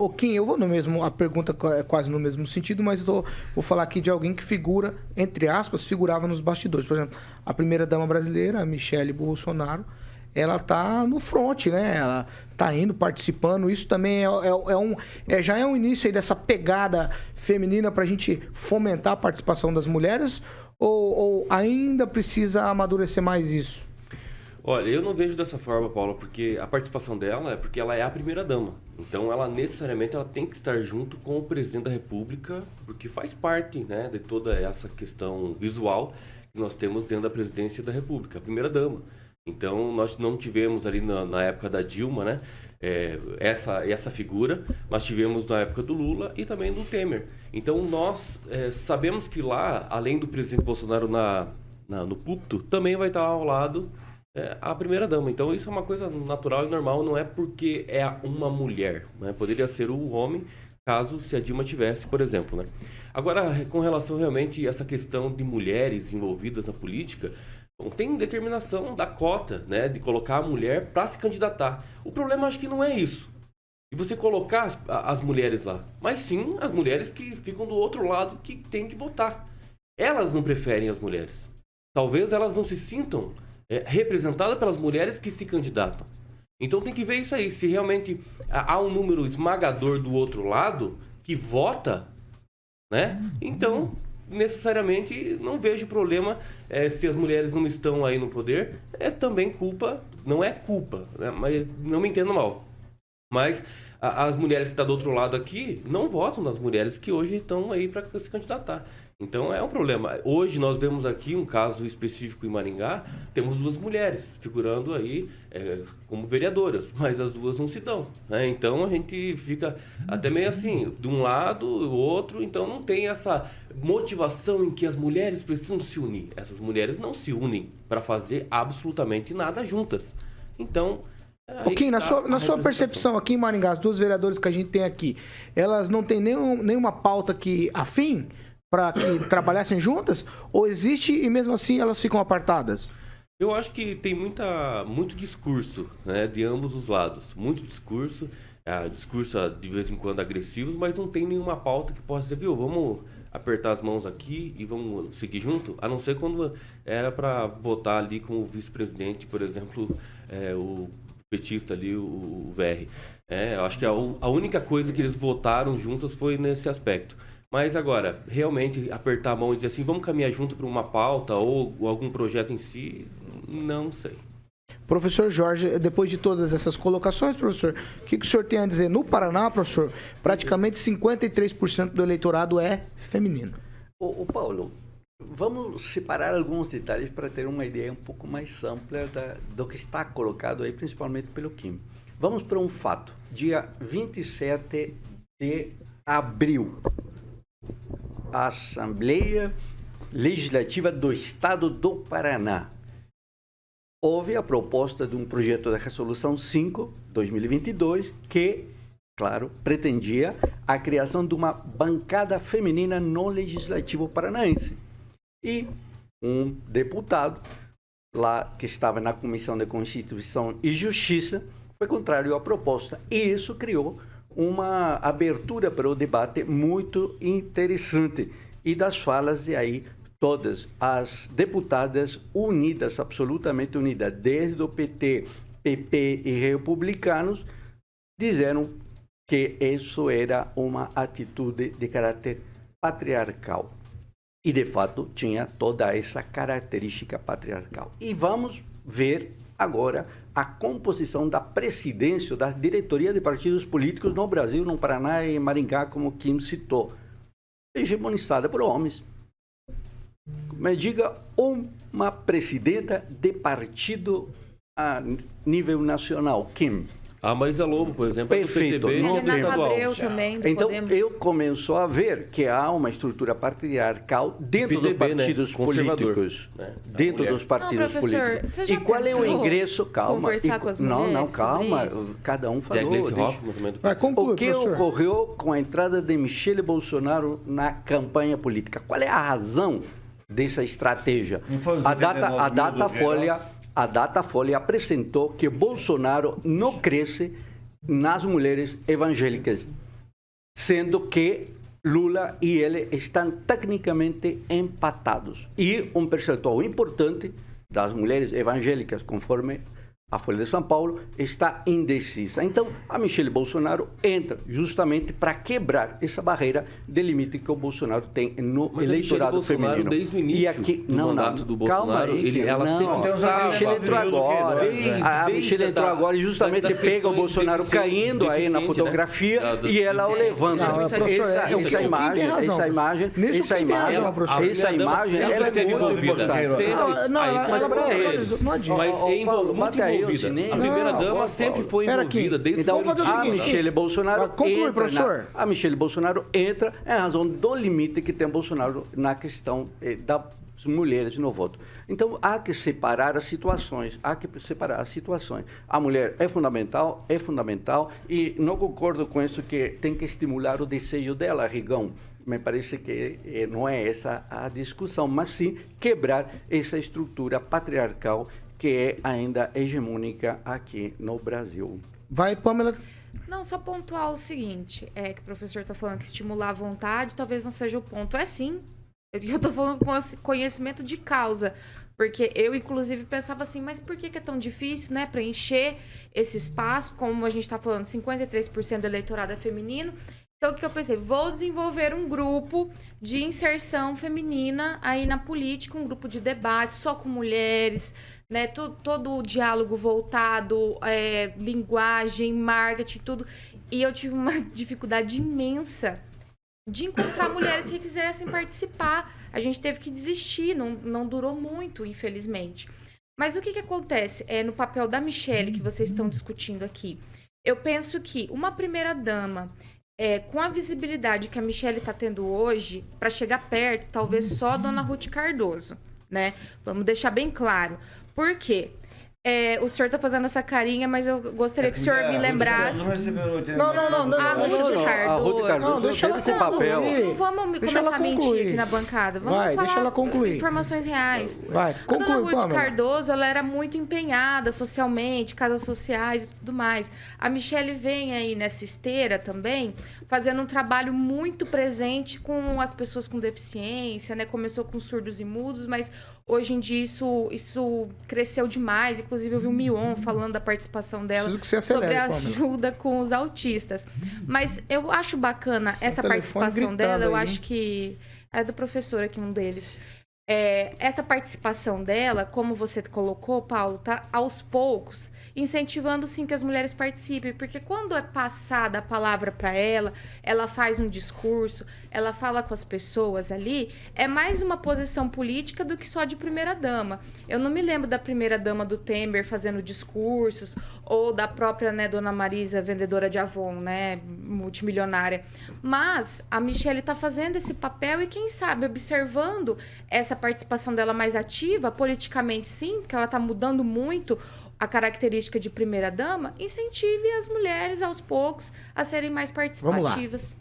Ô, Kim, eu vou no mesmo, a pergunta é quase no mesmo sentido, mas vou falar aqui de alguém que figura, entre aspas, figurava nos bastidores. Por exemplo, a primeira-dama brasileira, a Michele Bolsonaro, ela tá no front, né? Ela tá indo, participando. Isso também já é um início aí dessa pegada feminina pra gente fomentar a participação das mulheres? Ou ainda precisa amadurecer mais isso? Olha, eu não vejo dessa forma, Paula, porque a participação dela é porque ela é a primeira-dama. Então, ela necessariamente ela tem que estar junto com o presidente da República, porque faz parte, né, de toda essa questão visual que nós temos dentro da presidência da República, a primeira-dama. Então, nós não tivemos ali na época da Dilma, né, essa figura, mas tivemos na época do Lula e também do Temer. Então, nós sabemos que lá, além do presidente Bolsonaro no púlpito, também vai estar ao lado a primeira-dama. Então, isso é uma coisa natural e normal, não é porque é uma mulher, né? Poderia ser o homem, caso se a Dilma tivesse, por exemplo, né? Agora, com relação realmente a essa questão de mulheres envolvidas na política, bom, tem determinação da cota, né, de colocar a mulher para se candidatar. O problema, acho que não é isso. E você colocar as mulheres lá, mas sim as mulheres que ficam do outro lado que tem que votar. Elas não preferem as mulheres. Talvez elas não se sintam representada pelas mulheres que se candidatam. Então tem que ver isso aí, se realmente há um número esmagador do outro lado que vota, né? Então, necessariamente, não vejo problema se as mulheres não estão aí no poder. É também culpa, não é culpa, né? Mas não me entendo mal. Mas as mulheres que estão do outro lado aqui não votam nas mulheres que hoje estão aí para se candidatar. Então é um problema. Hoje nós vemos aqui um caso específico em Maringá, temos 2 mulheres figurando aí como vereadoras, mas as 2 não se dão, né? Então a gente fica até meio assim, de um lado, o outro, então não tem essa motivação em que as mulheres precisam se unir. Essas mulheres não se unem para fazer absolutamente nada juntas. Então... Kim, na sua percepção aqui em Maringá, as 2 vereadoras que a gente tem aqui, elas não têm nenhuma pauta afim para que trabalhassem juntas? Ou existe e mesmo assim elas ficam apartadas? Eu acho que tem muito discurso, né, de ambos os lados. Muito discurso, discurso de vez em quando agressivos, mas não tem nenhuma pauta que possa dizer, viu, vamos apertar as mãos aqui e vamos seguir junto, a não ser quando era para votar ali com o vice-presidente, por exemplo, o petista ali, o VR. Eu acho que a única coisa que eles votaram juntos foi nesse aspecto. Mas agora, realmente apertar a mão e dizer assim, vamos caminhar junto para uma pauta ou algum projeto em si, não sei. Professor Jorge, depois de todas essas colocações, professor, o que o senhor tem a dizer? No Paraná, professor, praticamente 53% do eleitorado é feminino. O Paulo, vamos separar alguns detalhes para ter uma ideia um pouco mais ampla do que está colocado aí, principalmente pelo Kim. Vamos para um fato. Dia 27 de abril, a Assembleia Legislativa do Estado do Paraná houve a proposta de um projeto da Resolução 5/2022 que, claro, pretendia a criação de uma bancada feminina no Legislativo Paranaense. E um deputado lá que estava na Comissão de Constituição e Justiça foi contrário à proposta. E isso criou uma abertura para o debate muito interessante. E das falas de aí, todas as deputadas unidas, absolutamente unidas, desde o PT, PP e republicanos, disseram que isso era uma atitude de caráter patriarcal. E, de fato, tinha toda essa característica patriarcal. E vamos ver agora a composição da presidência, da diretoria de partidos políticos no Brasil, no Paraná e em Maringá, como o Kim citou. Hegemonizada por homens. Me diga uma presidenta de partido a nível nacional, Kim. A Marisa Lobo, por exemplo, Perfeito. do PTB, Não Renato tem. Abreu também, do Então, Podemos. eu começo a ver que há uma estrutura patriarcal dentro dos PTB, partidos né? Conservador, políticos. né? Dentro dos partidos professor, políticos. você já E qual é o tentou ingresso? Calma. conversar com as mulheres Não, calma. sobre isso? Cada um Tem a falou. Gleice deixa. Hoffmann também. Vai, conclui, O que professor. ocorreu com a entrada de Michele Bolsonaro na campanha política? Qual é a razão dessa estratégia? Não foi os A 89 mil do Queiroz? Datafolha apresentou que Bolsonaro não cresce nas mulheres evangélicas. sendo que Lula e ele estão tecnicamente empatados. E um percentual importante das mulheres evangélicas, conforme a Folha de São Paulo, está indecisa. Então, a Michelle Bolsonaro entra justamente para quebrar essa barreira de limite que o Bolsonaro tem no eleitorado feminino. Desde o início e aqui, do mandato do Bolsonaro, ela sempre a Michelle entrou agora. A Michelle entrou agora e justamente pega o Bolsonaro caindo aí na fotografia, né? E ela o levanta. Essa imagem, ela é muito importante. Não adianta. Mas é muito envolvida. A primeira-dama sempre foi envolvida desde então, a Michelle Bolsonaro conclui, professor. A Michelle Bolsonaro entra em razão do limite que tem Bolsonaro na questão das mulheres no voto. Então, há que separar as situações, A mulher é fundamental, e não concordo com isso que tem que estimular o desejo dela, Rigão. Me parece que não é essa a discussão, mas sim quebrar essa estrutura patriarcal que é ainda hegemônica aqui no Brasil. Vai, Pamela. Não, só pontuar o seguinte, que o professor está falando que estimular a vontade talvez não seja o ponto. É sim, eu estou falando com conhecimento de causa, porque eu, inclusive, pensava assim, mas por que é tão difícil, né, preencher esse espaço, como a gente está falando, 53% do eleitorado é feminino. Então, o que eu pensei? Vou desenvolver um grupo de inserção feminina aí na política, um grupo de debate só com mulheres, né? Todo o diálogo voltado, linguagem, marketing, tudo. E eu tive uma dificuldade imensa de encontrar mulheres que quisessem participar. A gente teve que desistir, não durou muito, infelizmente. Mas o que acontece? No papel da Michelle, que vocês estão discutindo aqui, eu penso que uma primeira-dama, com a visibilidade que a Michelle está tendo hoje, para chegar perto, talvez só a dona Ruth Cardoso, né? Vamos deixar bem claro. Por quê? O senhor está fazendo essa carinha, mas eu gostaria que o senhor me lembrasse. Não. A Ruth Cardoso deixa ela esse papel. Não vamos começar a mentir aqui na bancada. Vamos falar deixa ela concluir. Informações reais. Conclui, a dona Ruth Pamela. Cardoso, ela era muito empenhada socialmente, casas sociais e tudo mais. A Michelle vem aí nessa esteira também, fazendo um trabalho muito presente com as pessoas com deficiência, né? Começou com surdos e mudos, mas hoje em dia isso cresceu demais. Inclusive, eu vi o Mion falando da participação dela sobre a ajuda com os autistas. Mas eu acho bacana essa participação dela. Eu acho que é do professor aqui, um deles. Essa participação dela, como você colocou, Paulo, tá aos poucos incentivando, sim, que as mulheres participem. Porque quando é passada a palavra para ela, ela faz um discurso, ela fala com as pessoas ali, é mais uma posição política do que só de primeira-dama. Eu não me lembro da primeira-dama do Temer fazendo discursos, ou da própria, né, Dona Marisa, vendedora de Avon, né, multimilionária. Mas a Michelle está fazendo esse papel e, quem sabe, observando essa participação dela mais ativa, politicamente sim, porque ela está mudando muito a característica de primeira-dama, incentive as mulheres, aos poucos, a serem mais participativas.